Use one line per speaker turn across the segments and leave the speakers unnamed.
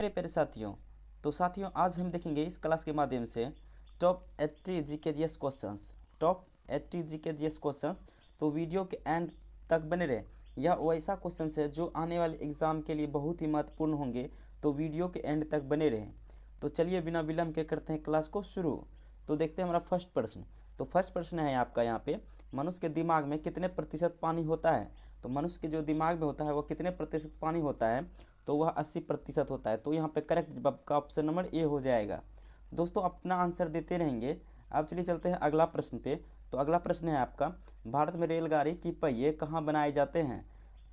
मेरे प्यारे साथियों, तो साथियों आज हम देखेंगे इस क्लास के माध्यम से top 80 GK GS questions. Top 80 GK GS questions, तो वीडियो के एंड तक बने रहे। यह वैसा क्वेश्चन है जो आने वाले एग्जाम के लिए बहुत ही महत्वपूर्ण होंगे, तो वीडियो के एंड तक बने रहें। तो चलिए बिना विलंब के करते हैं क्लास को शुरू। तो देखते हैं हमारा फर्स्ट प्रश्न। तो फर्स्ट प्रश्न है आपका यहाँ पे, मनुष्य के दिमाग में कितने प्रतिशत पानी होता है। तो मनुष्य के जो दिमाग में होता है वो कितने प्रतिशत पानी होता है, तो वह 80% होता है। तो यहाँ पे करेक्ट जवाब का ऑप्शन नंबर ए हो जाएगा। दोस्तों अपना आंसर देते रहेंगे। अब चलिए चलते हैं अगला प्रश्न पे। तो अगला प्रश्न है आपका, भारत में रेलगाड़ी की पहिए कहाँ बनाए जाते हैं।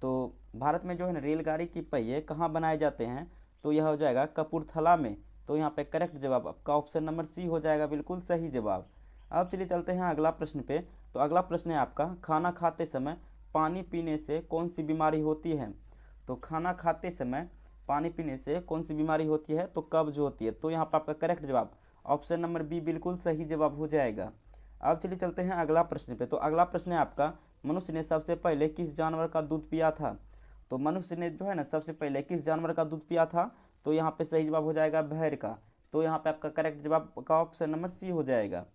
तो भारत में जो है ना रेलगाड़ी की पहिए कहाँ बनाए जाते हैं, तो यह हो जाएगा कपूरथला में। तो यहाँ पे करेक्ट जवाब आपका ऑप्शन नंबर सी हो जाएगा, बिल्कुल सही जवाब। अब चलिए चलते हैं अगला प्रश्न पे। तो अगला प्रश्न है आपका, खाना खाते समय पानी पीने से कौन सी बीमारी होती है। तो खाना खाते समय पानी पीने से कौन सी बीमारी होती है, तो कब्ज होती है। तो यहाँ पर आपका करेक्ट जवाब ऑप्शन नंबर बी बिल्कुल सही जवाब हो जाएगा। अब चलिए चलते हैं अगला प्रश्न पे। तो अगला प्रश्न है आपका, मनुष्य ने सबसे पहले किस जानवर का दूध पिया था। तो मनुष्य ने जो है ना सबसे पहले किस जानवर का दूध पिया था, तो यहाँ पे सही जवाब हो जाएगा भेड़ का। तो यहाँ पे आपका करेक्ट जवाब का ऑप्शन नंबर सी हो जाएगा।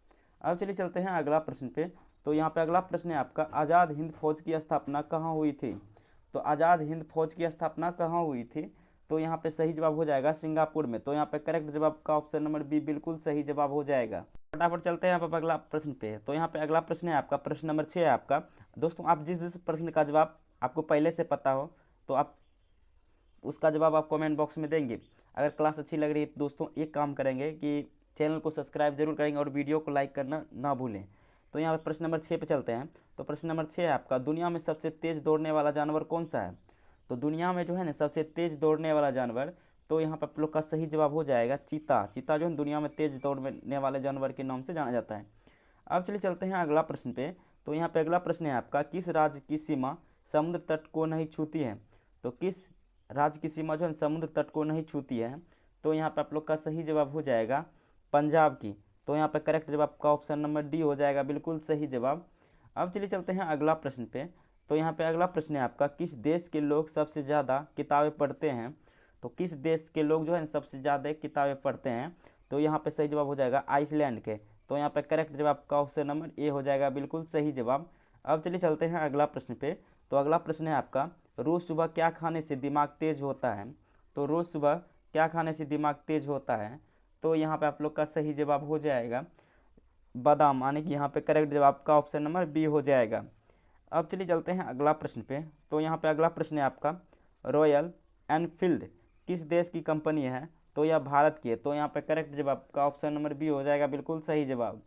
अब चलिए चलते हैं अगला प्रश्न पे। तो यहाँ पे अगला प्रश्न है आपका, आज़ाद हिंद फौज की स्थापना कहाँ हुई थी। तो आज़ाद हिंद फौज की स्थापना कहाँ हुई थी, तो यहाँ पे सही जवाब हो जाएगा सिंगापुर में। तो यहाँ पे करेक्ट जवाब का ऑप्शन नंबर बी बिल्कुल सही जवाब हो जाएगा। फटाफट चलते हैं यहाँ पर अगला प्रश्न पे। तो यहाँ पे अगला प्रश्न है आपका, प्रश्न नंबर 6 है आपका। दोस्तों आप जिस जिस प्रश्न का जवाब आपको पहले से पता हो, तो आप उसका जवाब आप कमेंट बॉक्स में देंगे। अगर क्लास अच्छी लग रही है तो दोस्तों एक काम करेंगे कि चैनल को सब्सक्राइब जरूर करेंगे और वीडियो को लाइक करना ना भूलें। तो यहाँ पे प्रश्न नंबर 6 पे चलते हैं। तो प्रश्न नंबर 6 है आपका, दुनिया में सबसे तेज़ दौड़ने वाला जानवर कौन सा है। तो दुनिया में जो है ना सबसे तेज़ दौड़ने वाला जानवर, तो यहाँ पर आप लोग का सही जवाब हो जाएगा चीता। चीता जो है दुनिया में तेज़ दौड़ने वाले जानवर के नाम से जाना जाता है। अब चलिए चलते हैं अगला प्रश्न पे। तो यहाँ पे अगला प्रश्न है आपका, किस राज्य की सीमा समुद्र तट को नहीं छूती है। तो किस राज्य की सीमा जो है समुद्र तट को नहीं छूती है, तो यहाँ पे आप लोग का सही जवाब हो जाएगा पंजाब की। तो यहाँ पे करेक्ट जवाब का ऑप्शन नंबर डी हो जाएगा, बिल्कुल सही जवाब। अब चलिए चलते हैं अगला प्रश्न पे। तो यहाँ पे अगला प्रश्न है आपका, किस देश के लोग सबसे ज़्यादा किताबें पढ़ते हैं। तो किस देश के लोग जो है सबसे ज़्यादा किताबें पढ़ते हैं, तो यहाँ पे सही जवाब हो जाएगा आइसलैंड के। तो यहाँ पे करेक्ट जवाब का ऑप्शन नंबर ए हो जाएगा, बिल्कुल सही जवाब। अब चलिए चलते हैं अगला प्रश्न पे। तो अगला प्रश्न है आपका, रोज़ सुबह क्या खाने से दिमाग तेज होता है। तो रोज़ सुबह क्या खाने से दिमाग तेज होता है, तो यहाँ पे आप लोग का सही जवाब हो जाएगा बादाम, यानी कि यहाँ पे करेक्ट जवाब का ऑप्शन नंबर बी हो जाएगा। अब चलिए चलते हैं अगला प्रश्न पे। तो यहाँ पे अगला प्रश्न है आपका, रॉयल एनफील्ड किस देश की कंपनी है, तो यह भारत की है। तो यहाँ पे करेक्ट जवाब का ऑप्शन नंबर बी हो जाएगा, बिल्कुल सही जवाब।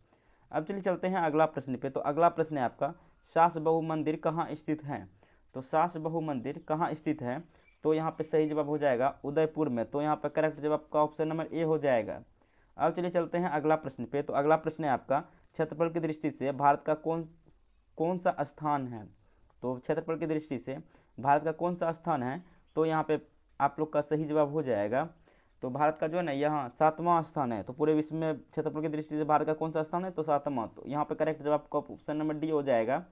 अब चलिए चलते हैं अगला प्रश्न पे। तो अगला प्रश्न है आपका, सास बहू मंदिर कहाँ स्थित है। तो सास बहू मंदिर कहाँ स्थित है, तो यहाँ पे सही जवाब हो जाएगा उदयपुर में। तो यहाँ पे करेक्ट जवाब का ऑप्शन नंबर ए हो जाएगा। अब चलिए चलते हैं अगला प्रश्न पे। तो अगला प्रश्न है आपका, क्षेत्रफल की दृष्टि से भारत का कौन कौन सा स्थान है। तो क्षेत्रफल की दृष्टि से भारत का कौन सा स्थान है, तो यहाँ पे आप लोग का सही जवाब हो जाएगा, तो भारत का जो है ना यहाँ 7वां स्थान है। तो पूरे विश्व में क्षेत्रफल की दृष्टि से भारत का कौन सा स्थान है, तो 7वां। तो यहाँ पे करेक्ट जवाब का ऑप्शन नंबर डी हो जाएगा।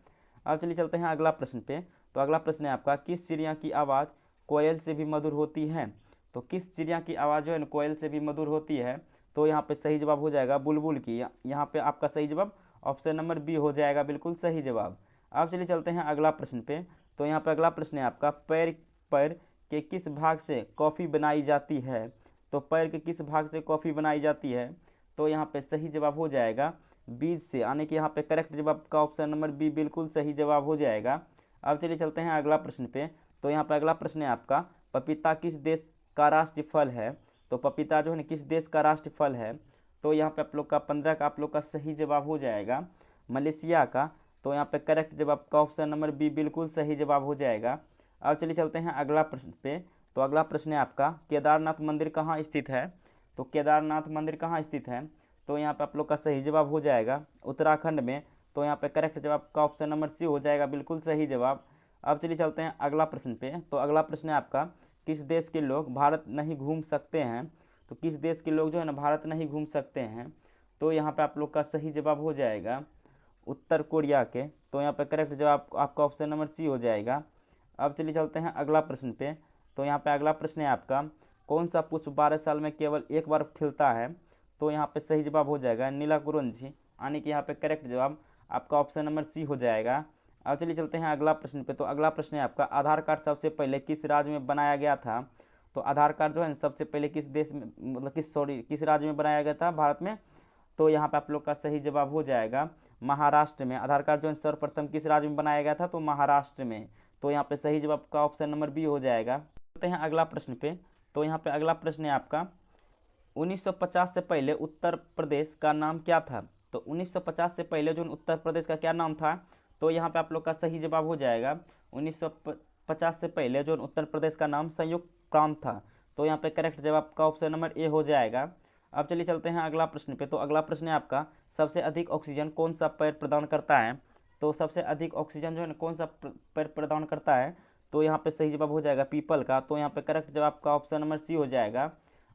अब चलिए चलते हैं अगला प्रश्न पे। तो अगला प्रश्न है आपका, किस चिड़िया की आवाज़ कोयल से भी मधुर होती है। तो किस चिड़िया की आवाज़ जो है ना कोयल से भी मधुर होती है, तो यहाँ पे सही जवाब हो जाएगा बुलबुल की। यहाँ पे आपका सही जवाब ऑप्शन नंबर बी हो जाएगा, बिल्कुल सही जवाब। अब चलिए चलते हैं अगला प्रश्न पे। तो यहाँ पे अगला प्रश्न है आपका, पैर पैर के किस भाग से कॉफ़ी बनाई जाती है। तो पैर के किस भाग से कॉफ़ी बनाई जाती है, तो यहाँ पे सही जवाब हो जाएगा बीज से, यानी कि यहाँ पे करेक्ट जवाब का ऑप्शन नंबर बी बिल्कुल सही जवाब हो जाएगा। अब चलिए चलते हैं अगला प्रश्न पे। तो यहाँ पे अगला प्रश्न है आपका, पपीता किस देश का राष्ट्रीय फल है। तो पपीता जो है ना किस देश का राष्ट्रीय फल है, तो यहाँ पे आप लोग का 15 का आप लोग का सही जवाब हो जाएगा मलेशिया का। तो यहाँ पे करेक्ट जवाब का ऑप्शन नंबर बी बिल्कुल सही जवाब हो जाएगा। अब चलिए चलते हैं अगला प्रश्न पे। तो अगला प्रश्न है आपका, केदारनाथ मंदिर कहाँ स्थित है। तो केदारनाथ मंदिर कहाँ स्थित है, तो यहाँ पे आप लोग का सही जवाब हो जाएगा उत्तराखंड में। तो यहाँ पे करेक्ट जवाब का ऑप्शन नंबर सी हो जाएगा, बिल्कुल सही जवाब। अब चलिए चलते हैं अगला प्रश्न पे। तो अगला प्रश्न है आपका, किस देश के लोग भारत नहीं घूम सकते हैं। तो किस देश के लोग जो है ना भारत नहीं घूम सकते हैं, तो यहाँ पे आप लोग का सही जवाब हो जाएगा उत्तर कोरिया के। तो यहाँ पे करेक्ट जवाब आपका ऑप्शन नंबर सी हो जाएगा। अब चलिए चलते हैं अगला प्रश्न पे। तो यहाँ पे अगला प्रश्न है आपका, कौन सा पुष्प 12 साल में केवल एक बार खिलता है? तो यहाँ पे सही जवाब हो जाएगा नीलाकुरुंजी, यानी कि यहाँ पे करेक्ट जवाब आपका ऑप्शन नंबर सी हो जाएगा। अब चलिए चलते हैं अगला प्रश्न पे। तो अगला प्रश्न है आपका, आधार कार्ड सबसे पहले किस राज्य में बनाया गया था? तो आधार कार्ड जो है सबसे पहले किस देश में, मतलब किस राज्य में बनाया गया था भारत में? तो यहाँ पे आप लोग का सही जवाब हो जाएगा महाराष्ट्र में। आधार कार्ड जो है सर्वप्रथम किस राज्य में बनाया गया था? तो महाराष्ट्र में। तो यहाँ पे सही जवाब का ऑप्शन नंबर बी हो जाएगा। चलते हैं अगला प्रश्न पे। तो यहाँ पे अगला प्रश्न है आपका, 1950 से पहले उत्तर प्रदेश का नाम क्या था? तो 1950 से पहले जो उत्तर प्रदेश का क्या नाम था? तो यहाँ पे आप लोग का सही जवाब हो जाएगा 1950 से पहले जो उत्तर प्रदेश का नाम संयुक्त प्रांत था। तो यहाँ पे करेक्ट जवाब का ऑप्शन नंबर ए हो जाएगा। अब चलिए चलते हैं अगला प्रश्न पे। तो अगला प्रश्न है आपका, सबसे अधिक ऑक्सीजन कौन सा पेड़ प्रदान करता है? तो सबसे अधिक ऑक्सीजन जो है ना कौन सा पेड़ प्रदान करता है? तो यहाँ पे सही जवाब हो जाएगा पीपल का। तो यहाँ पे करेक्ट जवाब का ऑप्शन नंबर सी हो जाएगा।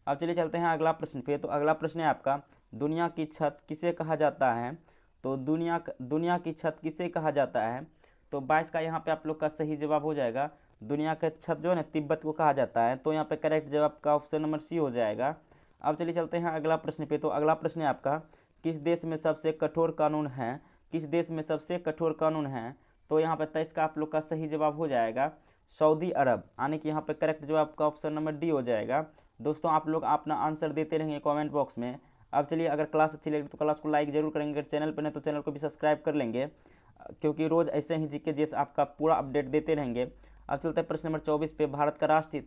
अब चलिए चलते हैं अगला प्रश्न पे। तो अगला प्रश्न है आपका, दुनिया की छत किसे कहा जाता है? तो दुनिया की छत किसे कहा जाता है? तो 22 का यहाँ पे आप लोग का सही जवाब हो जाएगा दुनिया का छत जो है ना तिब्बत को कहा जाता है। तो यहाँ पे करेक्ट जवाब का ऑप्शन नंबर सी हो जाएगा। अब चलिए चलते हैं अगला प्रश्न पे। तो अगला प्रश्न है आपका, किस देश में सबसे कठोर कानून है? किस देश में सबसे कठोर कानून है? तो यहाँ पे 23 का आप लोग का सही जवाब हो जाएगा सऊदी अरब, यानी कि यहाँ पे करेक्ट जवाब का ऑप्शन नंबर डी हो जाएगा। दोस्तों आप लोग अपना आंसर देते रहेंगे कमेंट बॉक्स में। अब चलिए, अगर क्लास अच्छी लगी तो क्लास को लाइक जरूर करेंगे, अगर चैनल पर नहीं तो चैनल को भी सब्सक्राइब कर लेंगे, क्योंकि रोज़ ऐसे ही जीके जैसे आपका पूरा अपडेट देते रहेंगे। अब चलते हैं प्रश्न नंबर 24 पे, भारत का राष्ट्रीय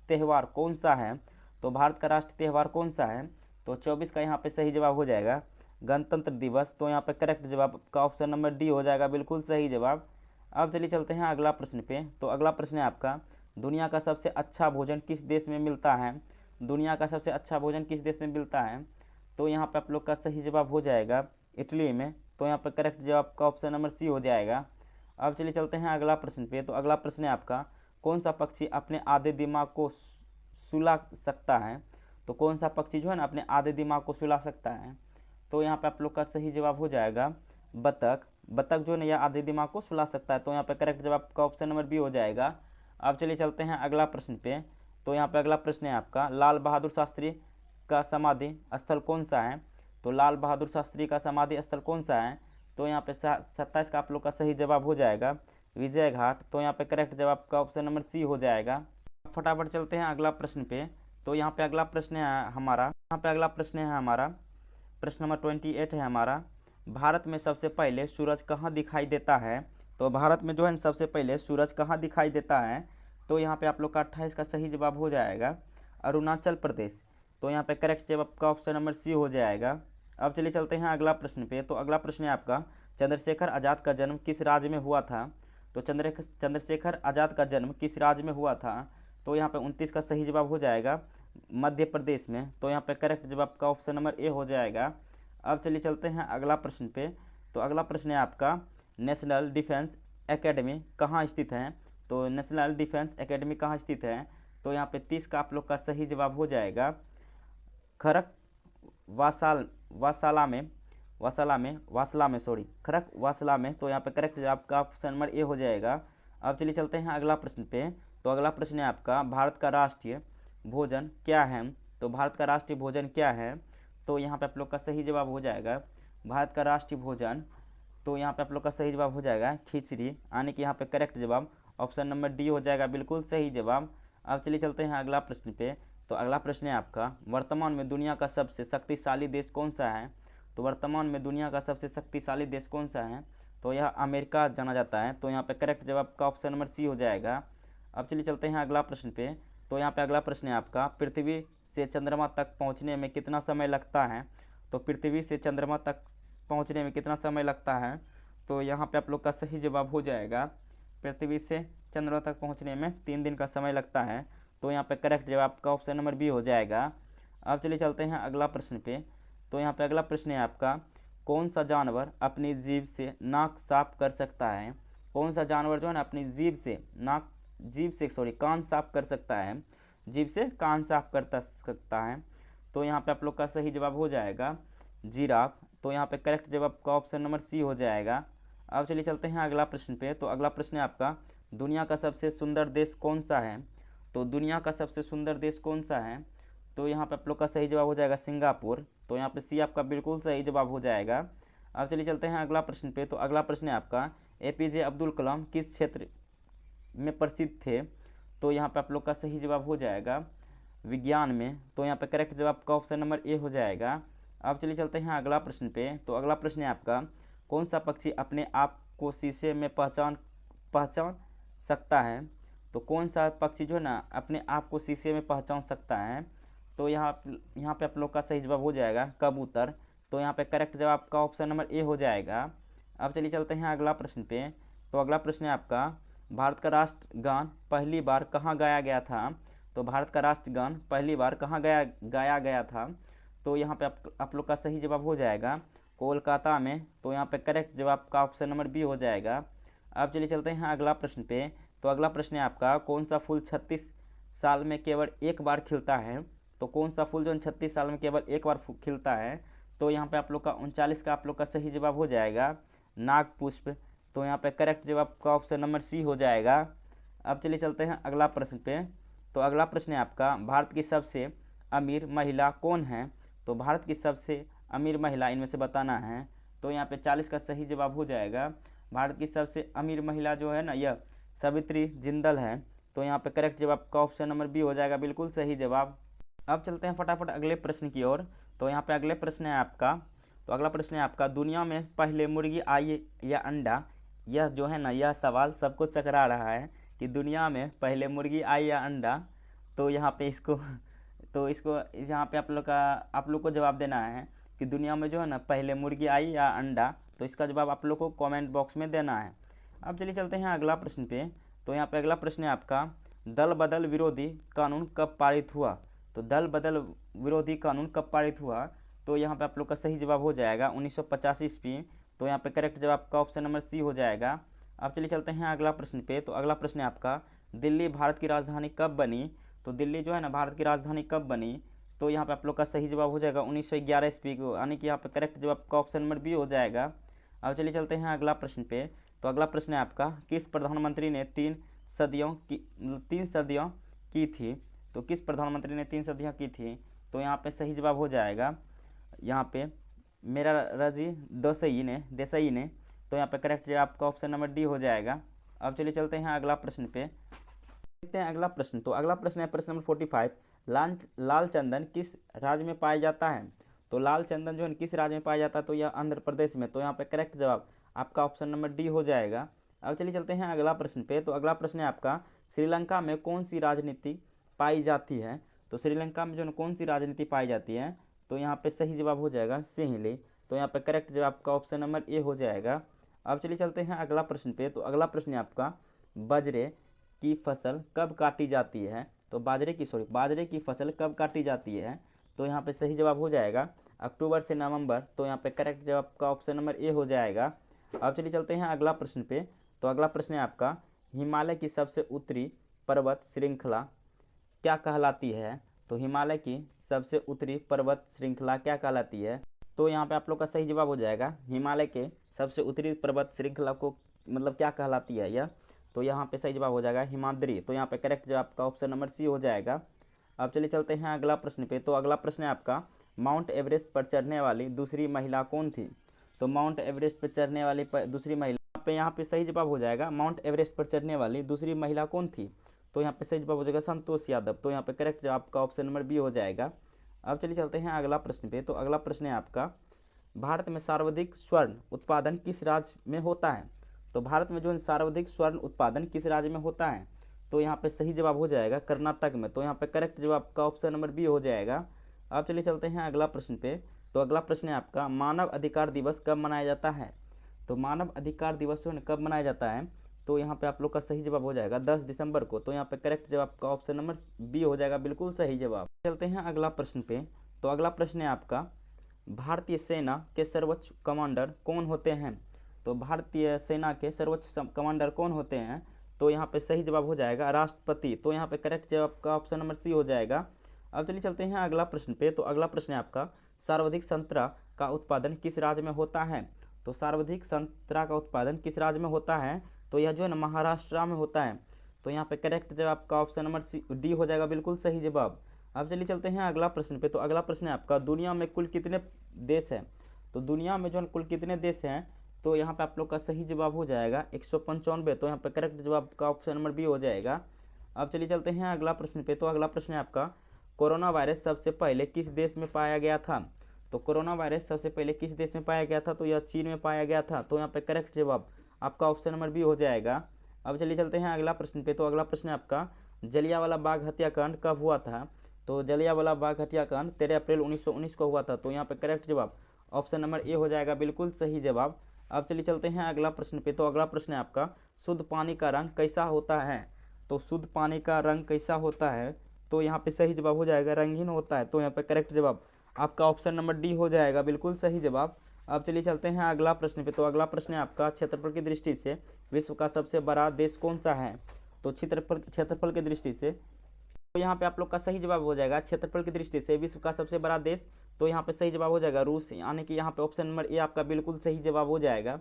त्यौहार कौन सा है? तो भारत का राष्ट्रीय त्यौहार कौन सा है? तो 24 का यहाँ पे सही जवाब हो जाएगा गणतंत्र दिवस। तो यहाँ पे करेक्ट जवाब का ऑप्शन नंबर डी हो जाएगा, बिल्कुल सही जवाब। अब चलिए चलते हैं अगला प्रश्न पे। तो अगला प्रश्न है आपका, दुनिया का सबसे अच्छा भोजन किस देश में मिलता है? दुनिया का सबसे अच्छा भोजन किस देश में मिलता है? तो यहाँ पे आप लोग का सही जवाब हो जाएगा इटली में। तो यहाँ पे करेक्ट जवाब का ऑप्शन नंबर सी हो जाएगा। अब चलिए चलते हैं अगला प्रश्न पे। तो अगला प्रश्न है आपका, कौन सा पक्षी अपने आधे दिमाग को सुला सकता है? तो कौन सा पक्षी जो है ना अपने आधे दिमाग को सुला सकता है? तो यहाँ पे आप लोग का सही जवाब हो जाएगा बतख। बतख जो है या आधे दिमाग को सुला सकता है। तो यहाँ पे करेक्ट जवाब का ऑप्शन नंबर बी हो जाएगा। अब चलिए चलते हैं अगला प्रश्न पे। तो यहाँ पे अगला प्रश्न है आपका, लाल बहादुर शास्त्री का समाधि स्थल कौन सा है? तो लाल बहादुर शास्त्री का समाधि स्थल कौन सा है? तो यहाँ पे 27 का आप लोग का सही जवाब हो जाएगा विजय घाट। तो यहाँ पे करेक्ट जवाब का ऑप्शन नंबर सी हो जाएगा। फटाफट चलते हैं अगला प्रश्न पे। तो यहाँ पे अगला प्रश्न है हमारा प्रश्न नंबर 28 है हमारा, भारत में सबसे पहले सूरज कहाँ दिखाई देता है? तो भारत में जो है सबसे पहले सूरज कहाँ दिखाई देता है? तो यहाँ पे आप लोग का 28 का सही जवाब हो जाएगा अरुणाचल प्रदेश। तो यहाँ पे करेक्ट जवाब का ऑप्शन नंबर सी हो जाएगा। अब चलिए चलते हैं अगला प्रश्न पे। तो अगला प्रश्न है आपका, चंद्रशेखर आज़ाद का जन्म किस राज्य में हुआ था? तो चंद्रशेखर आज़ाद का जन्म किस राज्य में हुआ था? तो यहाँ पे 29 का सही जवाब हो जाएगा मध्य प्रदेश में। तो यहाँ पे करेक्ट जवाब का ऑप्शन नंबर ए हो जाएगा। अब चलिए चलते हैं अगला प्रश्न पे। तो अगला प्रश्न है आपका, नेशनल डिफेंस एकेडमी कहाँ स्थित है? तो नेशनल डिफेंस एकेडमी कहाँ स्थित है? तो यहाँ पे 30 का आप लोग का सही जवाब हो जाएगा खड़क वासला में। तो यहाँ पे करेक्ट जवाब का ऑप्शन नंबर ए हो जाएगा। अब चलिए चलते हैं अगला प्रश्न पे। तो अगला प्रश्न है आपका, भारत का राष्ट्रीय भोजन क्या है? तो भारत का राष्ट्रीय भोजन क्या है? तो यहाँ पे आप लोग का सही जवाब हो जाएगा भारत का राष्ट्रीय भोजन। तो यहाँ पे आप लोग का सही जवाब हो जाएगा खिचड़ी, यानी कि यहाँ पे करेक्ट जवाब ऑप्शन नंबर डी हो जाएगा, बिल्कुल सही जवाब। अब चलिए चलते हैं अगला प्रश्न पे। तो अगला प्रश्न है आपका, वर्तमान में दुनिया का सबसे शक्तिशाली देश कौन सा है? तो वर्तमान में दुनिया का सबसे शक्तिशाली देश कौन सा है? तो यह अमेरिका जाना जाता है। तो यहाँ पे करेक्ट जवाब का ऑप्शन नंबर सी हो जाएगा। अब चलिए चलते हैं अगला प्रश्न पे। तो यहाँ पे अगला प्रश्न है आपका, पृथ्वी से चंद्रमा तक पहुँचने में कितना समय लगता है? तो पृथ्वी से चंद्रमा तक पहुँचने में कितना समय लगता है? तो यहाँ पे आप लोग का सही जवाब हो जाएगा पृथ्वी से चंद्रमा तक पहुँचने में 3 दिन का समय लगता है। तो यहाँ पे करेक्ट जवाब का ऑप्शन नंबर बी हो जाएगा। अब चलिए चलते हैं अगला प्रश्न पे। तो यहाँ पे अगला प्रश्न है आपका, कौन सा जानवर अपनी जीभ से नाक साफ कर सकता है? कौन सा जानवर जो है ना अपनी कान साफ कर सकता है? जीभ से कान साफ कर सकता है। तो यहाँ पे आप लोग का सही जवाब हो जाएगा जिराफ। तो यहाँ पे करेक्ट जवाब का ऑप्शन नंबर सी हो जाएगा। अब चलिए चलते हैं अगला प्रश्न पे। तो अगला प्रश्न है आपका, दुनिया का सबसे सुंदर देश कौन सा है? तो दुनिया का सबसे सुंदर देश कौन सा है? तो यहाँ पे आप लोग का सही जवाब हो जाएगा सिंगापुर। तो यहाँ पे सी आपका बिल्कुल सही जवाब हो जाएगा। अब चलिए चलते हैं अगला प्रश्न पे। तो अगला प्रश्न है आपका, एपीजे अब्दुल कलाम किस क्षेत्र में प्रसिद्ध थे? तो यहाँ पे आप लोग का सही जवाब हो जाएगा विज्ञान में। तो यहाँ पे करेक्ट जवाब का ऑप्शन नंबर ए हो जाएगा। अब चलिए चलते हैं अगला प्रश्न पे। तो अगला प्रश्न है आपका, कौन सा पक्षी अपने आप को शीशे में पहचान सकता है? तो कौन सा पक्षी जो है ना अपने आप को शीशे में पहचान सकता है? तो यहाँ पे आप लोग का सही जवाब हो जाएगा कबूतर। तो यहाँ पे करेक्ट जवाब का ऑप्शन नंबर ए हो जाएगा। अब चलिए चलते हैं अगला प्रश्न पे। तो अगला प्रश्न है आपका, भारत का राष्ट्रगान पहली बार कहाँ गाया गया था? तो भारत का राष्ट्रगान पहली बार कहाँ गाया गया था? तो यहाँ पे आप लोग का सही जवाब हो जाएगा कोलकाता में। तो यहाँ पे करेक्ट जवाब का ऑप्शन नंबर बी हो जाएगा। अब चलिए चलते हैं अगला प्रश्न पे। तो अगला प्रश्न है आपका, कौन सा फूल 36 साल में केवल एक बार खिलता है? तो कौन सा फूल जो 36 साल में केवल एक बार खिलता है? तो यहाँ पे आप लोग का 39 का आप लोग का सही जवाब हो जाएगा नागपुष्प। तो यहाँ पे करेक्ट जवाब का ऑप्शन नंबर सी हो जाएगा। अब चलिए चलते हैं अगला प्रश्न पे। तो अगला प्रश्न है आपका, भारत की सबसे अमीर महिला कौन है? तो भारत की सबसे अमीर महिला इनमें से बताना है। तो यहाँ पे 40 का सही जवाब हो जाएगा। भारत की सबसे अमीर महिला जो है ना यह सावित्री जिंदल है। तो यहाँ पे करेक्ट जवाब का ऑप्शन नंबर बी हो जाएगा बिल्कुल सही जवाब। अब चलते हैं फटाफट अगले प्रश्न की ओर। तो यहाँ पे अगले प्रश्न है आपका, तो अगला प्रश्न है आपका, दुनिया में पहले मुर्गी आई या अंडा? यह जो है ना यह सवाल सबको चकरा रहा है कि दुनिया में पहले मुर्गी आई या अंडा। तो यहाँ पे इसको यहाँ पे आप लोग को जवाब देना है कि दुनिया में जो है ना पहले मुर्गी आई या अंडा। तो इसका जवाब आप लोग को कमेंट बॉक्स में देना है। अब चलिए चलते हैं अगला प्रश्न पे। तो यहाँ पे अगला प्रश्न है आपका, दल बदल विरोधी कानून कब पारित हुआ? तो दल बदल विरोधी कानून कब पारित हुआ? तो यहाँ पे आप लोग का सही जवाब हो जाएगा 1985 ईस्वी। तो यहाँ पे करेक्ट जवाब का ऑप्शन नंबर सी हो जाएगा। अब चलिए चलते हैं अगला प्रश्न पे। तो अगला प्रश्न है आपका, दिल्ली भारत की राजधानी कब बनी? तो दिल्ली जो है ना भारत की राजधानी कब बनी? तो यहाँ पे आप लोग का सही जवाब हो जाएगा 1911 ईस्वी को, यानी कि यहाँ पे करेक्ट जवाब का ऑप्शन नंबर बी हो जाएगा। अब चलिए चलते हैं अगला प्रश्न पे। तो अगला प्रश्न है आपका, किस प्रधानमंत्री ने 3 सदियों की थी? तो किस प्रधानमंत्री ने 3 सदियाँ की थी? तो यहाँ पे सही जवाब हो जाएगा यहाँ पे मेरा राजी देसाई ने। तो यहाँ पे करेक्ट जवाब का ऑप्शन नंबर डी हो जाएगा। अब चलिए चलते हैं अगला प्रश्न पे। देखते हैं अगला प्रश्न। तो अगला प्रश्न है प्रश्न नंबर 45, लाल चंदन किस राज्य में पाया जाता है? तो लाल चंदन जो है किस राज्य में पाया जाता है? तो यह आंध्र प्रदेश में। तो यहाँ पे करेक्ट जवाब आपका ऑप्शन नंबर डी हो जाएगा। अब चलिए चलते हैं अगला प्रश्न पे। तो अगला प्रश्न है आपका, श्रीलंका में कौन सी राजनीति पाई जाती है? तो श्रीलंका में जो है कौन सी राजनीति पाई जाती है? तो यहाँ पे सही जवाब हो जाएगा सिंहली। तो यहाँ पे करेक्ट जवाब का ऑप्शन नंबर ए हो जाएगा। अब चलिए चलते हैं अगला प्रश्न पे। तो अगला प्रश्न है आपका, बाजरे की फसल कब काटी जाती है? तो बाजरे की फसल कब काटी जाती है? तो यहाँ पे सही जवाब हो जाएगा अक्टूबर से नवंबर। तो यहाँ पे करेक्ट जवाब का ऑप्शन नंबर ए हो जाएगा। अब चलिए चलते हैं अगला प्रश्न पे। तो अगला प्रश्न है आपका, हिमालय की सबसे उत्तरी पर्वत श्रृंखला क्या कहलाती है? तो हिमालय की सबसे उत्तरी पर्वत श्रृंखला क्या कहलाती है? तो यहाँ पे आप लोग का सही जवाब हो जाएगा हिमालय के सबसे उत्तरी पर्वत श्रृंखला को मतलब क्या कहलाती है यह? तो यहाँ पे सही जवाब हो जाएगा हिमाद्री। तो यहाँ पे करेक्ट जवाब का ऑप्शन नंबर सी हो जाएगा। अब चलिए चलते हैं अगला प्रश्न पे। तो अगला प्रश्न है आपका, माउंट एवरेस्ट पर चढ़ने वाली दूसरी महिला कौन थी? तो माउंट एवरेस्ट पर चढ़ने वाली दूसरी महिला यहाँ पे सही जवाब हो जाएगा माउंट एवरेस्ट पर चढ़ने वाली दूसरी महिला कौन थी? तो यहाँ पे सही जवाब हो जाएगा संतोष यादव। तो यहाँ पे करेक्ट जवाब का ऑप्शन नंबर बी हो जाएगा। अब चलिए चलते हैं अगला प्रश्न पे। तो अगला प्रश्न है आपका, भारत में सर्वाधिक स्वर्ण उत्पादन किस राज्य में होता है? तो भारत में जो सर्वाधिक स्वर्ण उत्पादन किस राज्य में होता है? तो यहाँ पे सही जवाब हो जाएगा कर्नाटक में। तो यहाँ पे करेक्ट जवाब का ऑप्शन नंबर बी हो जाएगा। अब चलिए चलते हैं अगला प्रश्न पे। तो अगला प्रश्न है आपका, मानव अधिकार दिवस कब मनाया जाता है? तो मानव अधिकार दिवस जो है कब मनाया जाता है? तो यहाँ पे आप लोग का सही जवाब हो जाएगा 10 दिसंबर को। तो यहाँ पे करेक्ट जवाब का ऑप्शन नंबर बी हो जाएगा बिल्कुल सही जवाब। चलते हैं अगला प्रश्न पे। तो अगला प्रश्न है आपका, भारतीय सेना के सर्वोच्च कमांडर कौन होते हैं? तो भारतीय सेना के सर्वोच्च कमांडर कौन होते हैं? तो यहाँ पे सही जवाब हो जाएगा राष्ट्रपति। तो यहाँ पे करेक्ट जवाब का ऑप्शन नंबर सी हो जाएगा। अब चलिए चलते हैं अगला प्रश्न पे। तो अगला प्रश्न है आपका, सर्वाधिक संतरा का उत्पादन किस राज्य में होता है? तो सर्वाधिक संतरा का उत्पादन किस राज्य में होता है? तो यह जो है ना महाराष्ट्र में होता है। तो यहाँ पे करेक्ट जवाब आपका ऑप्शन नंबर सी डी हो जाएगा बिल्कुल सही जवाब। अब चलिए चलते हैं अगला प्रश्न पे। तो अगला प्रश्न है आपका, दुनिया में कुल कितने देश हैं? तो दुनिया में जो है कुल कितने देश हैं? तो यहाँ पे आप लोग का सही जवाब हो जाएगा 195। तो यहाँ पे करेक्ट जवाब का ऑप्शन नंबर बी हो जाएगा। अब चलिए चलते हैं अगला प्रश्न पे। तो अगला प्रश्न है आपका, कोरोना वायरस सबसे पहले किस देश में पाया गया था? तो कोरोना वायरस सबसे पहले किस देश में पाया गया था? तो यह चीन में पाया गया था। तो यहाँ पे करेक्ट जवाब आपका ऑप्शन नंबर बी हो जाएगा। अब चलिए चलते हैं अगला प्रश्न पे। तो अगला प्रश्न है आपका, जलियांवाला बाग हत्याकांड कब हुआ था? तो जलियांवाला बाग हत्याकांड 13 अप्रैल 1919 को हुआ था। तो यहाँ पे करेक्ट जवाब ऑप्शन नंबर ए हो जाएगा बिल्कुल सही जवाब। अब चलिए चलते हैं अगला प्रश्न पे। तो अगला प्रश्न है आपका, शुद्ध पानी का रंग कैसा होता है? तो शुद्ध पानी का रंग कैसा होता है? तो यहाँ पे सही जवाब हो जाएगा रंगीन होता है। तो यहाँ पे करेक्ट जवाब आपका ऑप्शन नंबर डी हो जाएगा बिल्कुल सही जवाब। अब चलिए चलते हैं अगला प्रश्न पे। तो अगला प्रश्न है आपका, क्षेत्रफल की दृष्टि से विश्व का सबसे बड़ा देश कौन सा है? तो क्षेत्रफल की दृष्टि से, तो यहाँ पे आप लोग का सही जवाब हो जाएगा क्षेत्रफल की दृष्टि से विश्व का सबसे बड़ा देश। तो यहाँ पे सही जवाब हो जाएगा रूस, यानी कि यहाँ पे ऑप्शन नंबर ए आपका बिल्कुल सही जवाब हो जाएगा।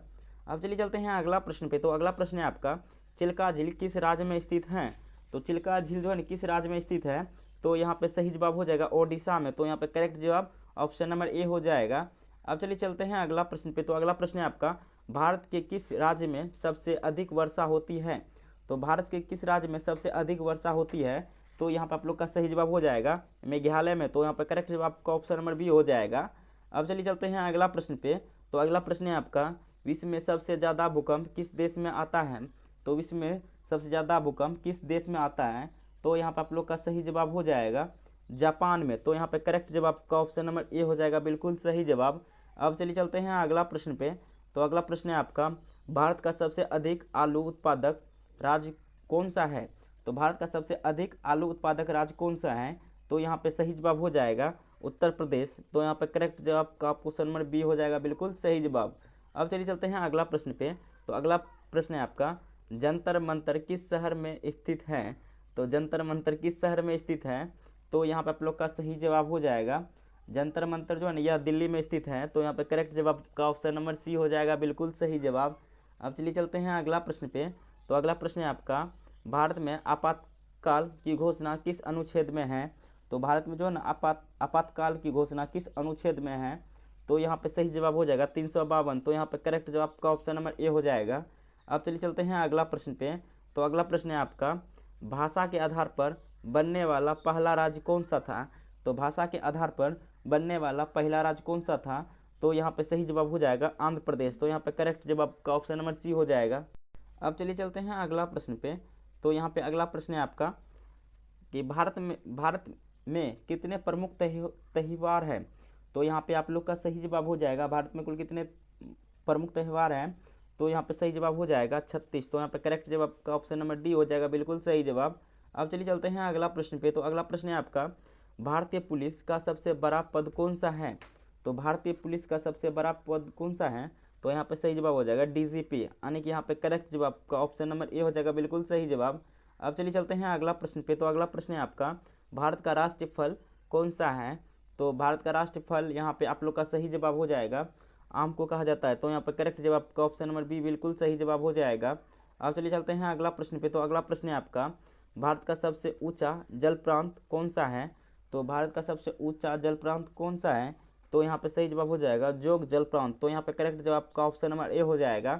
अब चलिए चलते हैं अगला प्रश्न पे। तो अगला प्रश्न है आपका, चिल्का झील किस राज्य में स्थित है? तो चिल्का झील जो है किस राज्य में स्थित है? तो यहाँ पे सही जवाब हो जाएगा ओडिशा में। तो यहाँ पे करेक्ट जवाब ऑप्शन नंबर ए हो जाएगा। अब चलिए चलते हैं अगला प्रश्न पे। तो अगला प्रश्न है आपका, भारत के किस राज्य में सबसे अधिक वर्षा होती है? तो भारत के किस राज्य में सबसे अधिक वर्षा होती है? तो यहाँ पे आप लोग का सही जवाब हो जाएगा मेघालय में। तो यहाँ पे करेक्ट जवाब का ऑप्शन नंबर बी हो जाएगा। अब चलिए चलते हैं अगला प्रश्न पे। तो अगला प्रश्न है आपका, विश्व में सबसे ज़्यादा भूकंप किस देश में आता है? तो विश्व में सबसे ज़्यादा भूकंप किस देश में आता है? तो यहाँ पे आप लोग का सही जवाब हो जाएगा जापान में। तो यहाँ पे करेक्ट जवाब का ऑप्शन नंबर ए हो जाएगा बिल्कुल सही जवाब। अब चलिए चलते हैं अगला प्रश्न पे। तो अगला प्रश्न है आपका, भारत का सबसे अधिक आलू उत्पादक राज्य कौन सा है? तो भारत का सबसे अधिक आलू उत्पादक राज्य कौन सा है? तो यहाँ पे सही जवाब हो जाएगा उत्तर प्रदेश। तो यहाँ पे करेक्ट जवाब का ऑप्शन नंबर बी हो जाएगा बिल्कुल सही जवाब। अब चलिए चलते हैं अगला प्रश्न पे। तो अगला प्रश्न है आपका, जंतर मंतर किस शहर में स्थित है? तो जंतर मंतर किस शहर में स्थित है? तो यहाँ पे आप लोग का सही जवाब हो जाएगा जंतर मंतर जो है ना यह दिल्ली में स्थित है। तो यहाँ पे करेक्ट जवाब का ऑप्शन नंबर सी हो जाएगा बिल्कुल सही जवाब। अब चलिए चलते हैं अगला प्रश्न पे। तो अगला प्रश्न है आपका, भारत में आपातकाल की घोषणा किस अनुच्छेद में है? तो भारत में जो है ना आपातकाल की घोषणा किस अनुच्छेद में है? तो यहाँ पे सही जवाब हो जाएगा 352। तो यहाँ पे करेक्ट जवाब का ऑप्शन नंबर ए हो जाएगा। अब चलिए चलते हैं अगला प्रश्न पे। तो अगला प्रश्न है आपका, भाषा के आधार पर बनने वाला पहला राज्य कौन सा था? तो भाषा के आधार पर बनने वाला पहला राज्य कौन सा था? तो यहाँ पे सही जवाब हो जाएगा आंध्र प्रदेश। तो यहाँ पे करेक्ट जवाब का ऑप्शन नंबर सी हो जाएगा। अब चलिए चलते हैं अगला प्रश्न पे। तो यहाँ पे अगला प्रश्न है आपका कि भारत में कितने प्रमुख त्यौहार हैं? तो यहाँ पे आप लोग का सही जवाब हो जाएगा भारत में कुल कितने प्रमुख त्यौहार हैं? तो यहाँ पे सही जवाब हो जाएगा 36। तो यहाँ पे करेक्ट जवाब का ऑप्शन नंबर डी हो जाएगा बिल्कुल सही जवाब। अब चलिए चलते हैं अगला प्रश्न पे। तो अगला प्रश्न है आपका, भारतीय पुलिस का सबसे बड़ा पद कौन सा है? तो भारतीय पुलिस का सबसे बड़ा पद कौन सा है? तो यहाँ पे सही जवाब हो जाएगा डीजीपी, यानी कि यहाँ पे करेक्ट जवाब का ऑप्शन नंबर ए हो जाएगा बिल्कुल सही जवाब। अब चलिए चलते हैं अगला प्रश्न पे। तो अगला प्रश्न है आपका, भारत का राष्ट्रीय फल कौन सा है? तो भारत का राष्ट्रीय फल यहाँ पे आप लोग का सही जवाब हो जाएगा आम को कहा जाता है। तो यहाँ पे करेक्ट जवाब का ऑप्शन नंबर बी बिल्कुल सही जवाब हो जाएगा। अब चलिए चलते हैं अगला प्रश्न पे। तो अगला प्रश्न है आपका, भारत का सबसे ऊंचा जल प्रांत कौन सा है? तो भारत का सबसे ऊंचा जल प्रांत कौन सा है? तो यहाँ पे सही जवाब हो जाएगा जोग जल प्रांत। तो यहाँ पे करेक्ट जवाब का ऑप्शन नंबर ए हो जाएगा।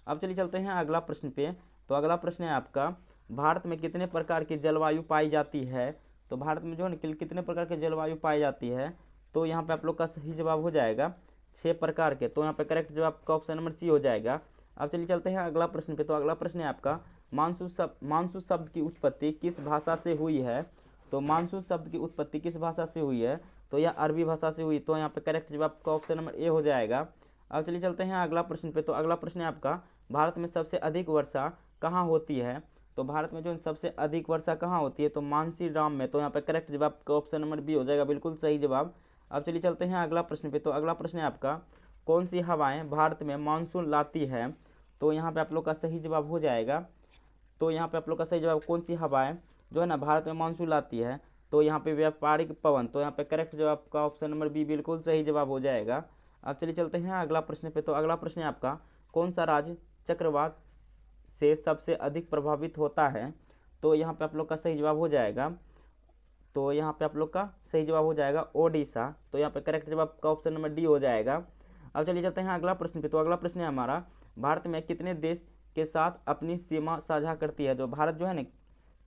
अब चलिए चलते हैं अगला प्रश्न पे। तो अगला प्रश्न है आपका, भारत में कितने प्रकार की जलवायु पाई जाती है? तो भारत में जो है कितने प्रकार की जलवायु पाई जाती है? तो यहाँ पे आप लोग का सही जवाब हो जाएगा 6 प्रकार के। तो यहाँ पे करेक्ट जवाब का ऑप्शन नंबर सी हो जाएगा। अब चलिए चलते हैं अगला प्रश्न पे। तो अगला प्रश्न है आपका, मानसून शब्द की उत्पत्ति किस भाषा से हुई है? तो मानसून शब्द की उत्पत्ति किस भाषा से हुई है? तो यह अरबी भाषा से हुई। तो यहाँ पे करेक्ट जवाब का ऑप्शन नंबर ए हो जाएगा। अब चलिए चलते हैं अगला प्रश्न पे। तो अगला प्रश्न है आपका, भारत में सबसे अधिक वर्षा कहाँ होती है? तो भारत में जो सबसे अधिक वर्षा कहाँ होती है? तो मानसीराम में। तो यहाँ पे करेक्ट जवाब का ऑप्शन नंबर बी हो जाएगा बिल्कुल सही जवाब। अब चलिए चलते हैं अगला प्रश्न पे। तो अगला प्रश्न है आपका, कौन सी हवाएं भारत में मानसून लाती है? तो यहाँ पे आप लोग का सही जवाब हो जाएगा। तो यहाँ पे आप लोग का सही जवाब कौन सी हवाएं जो है ना भारत में मानसून लाती है? तो यहाँ पे व्यापारिक पवन। तो यहाँ पे करेक्ट जवाब का ऑप्शन नंबर बी बिल्कुल सही जवाब हो जाएगा। अब चलिए चलते हैं अगला प्रश्न पे। तो अगला प्रश्न है आपका, कौन सा राज्य चक्रवात से सबसे अधिक प्रभावित होता है? तो यहाँ पे आप लोग का सही जवाब हो जाएगा, तो यहाँ पे आप लोग का सही जवाब हो जाएगा ओडिशा। तो यहाँ पे करेक्ट जवाब का ऑप्शन नंबर डी हो जाएगा। अब चलिए चलते हैं अगला प्रश्न पे। तो अगला प्रश्न है हमारा, भारत में कितने देश के साथ अपनी सीमा साझा करती है। जो भारत जो है ना,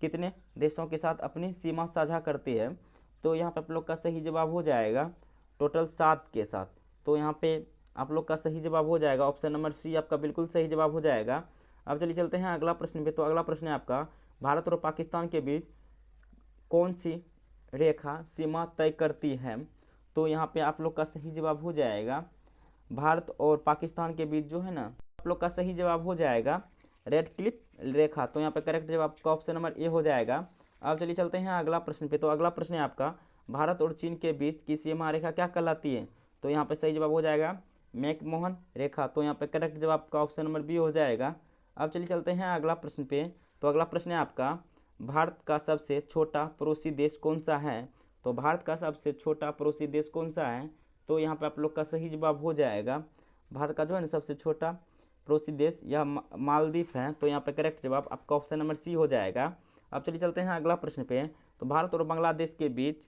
कितने देशों के साथ अपनी सीमा साझा करती है। तो यहाँ पे आप लोग का सही जवाब हो जाएगा टोटल 7 के साथ। तो यहाँ पे आप लोग का सही जवाब हो जाएगा ऑप्शन नंबर सी, आपका बिल्कुल सही जवाब हो जाएगा। अब चलिए चलते हैं अगला प्रश्न पे। तो अगला प्रश्न है आपका, भारत और पाकिस्तान के बीच कौन सी रेखा सीमा तय करती है। तो यहाँ पे आप लोग का सही जवाब हो जाएगा, भारत और पाकिस्तान के बीच जो है ना, आप लोग का सही जवाब हो जाएगा रेड क्लिफ रेखा। तो यहाँ पे करेक्ट जवाब का ऑप्शन नंबर ए हो जाएगा। अब चलिए चलते हैं अगला प्रश्न पे। तो अगला प्रश्न है आपका, भारत और चीन के बीच की सीमा रेखा क्या कहलाती है। तो यहाँ पे सही जवाब हो जाएगा मैकमोहन रेखा। तो यहाँ पे करेक्ट जवाब का ऑप्शन नंबर बी हो जाएगा। अब चलिए चलते हैं अगला प्रश्न पे। तो अगला प्रश्न है आपका, भारत का सबसे छोटा पड़ोसी देश कौन सा है। तो भारत का सबसे छोटा पड़ोसी देश कौन सा है। तो यहाँ पे आप लोग का सही जवाब हो जाएगा, भारत का जो है ना सबसे छोटा पड़ोसी देश यह मालदीव है। तो यहाँ पे करेक्ट जवाब आपका ऑप्शन नंबर सी हो जाएगा। अब चलिए चलते हैं अगला प्रश्न पे। तो भारत और बांग्लादेश के बीच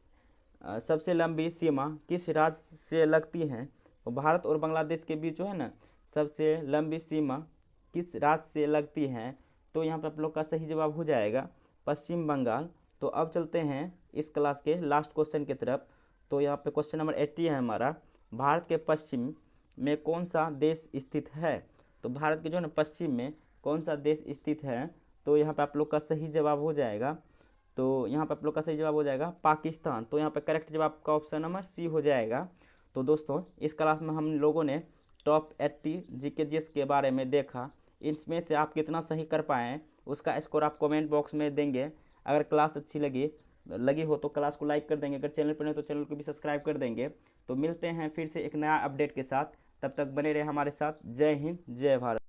सबसे लंबी सीमा किस राज्य से लगती है। तो भारत और बांग्लादेश के बीच जो है ना सबसे लंबी सीमा किस राज्य से लगती है। तो यहाँ पे आप लोग का सही जवाब हो जाएगा पश्चिम बंगाल। तो अब चलते हैं इस क्लास के लास्ट क्वेश्चन की तरफ। तो यहाँ पे क्वेश्चन नंबर 80 है हमारा, भारत के पश्चिम में कौन सा देश स्थित है। तो भारत के जो है ना पश्चिम में कौन सा देश स्थित है। तो यहाँ पे आप लोग का सही जवाब हो जाएगा, तो यहाँ पे आप लोग का सही जवाब हो जाएगा पाकिस्तान। तो यहाँ पे करेक्ट जवाब का ऑप्शन नंबर सी हो जाएगा। तो दोस्तों इस क्लास में हम लोगों ने टॉप 80 जीके जीएस के बारे में देखा। इसमें से आप कितना सही कर पाएँ उसका स्कोर आप कमेंट बॉक्स में देंगे। अगर क्लास अच्छी लगी हो तो क्लास को लाइक कर देंगे, अगर चैनल पर नहीं तो चैनल को भी सब्सक्राइब कर देंगे। तो मिलते हैं फिर से एक नया अपडेट के साथ, तब तक बने रहे हमारे साथ। जय हिंद, जय भारत।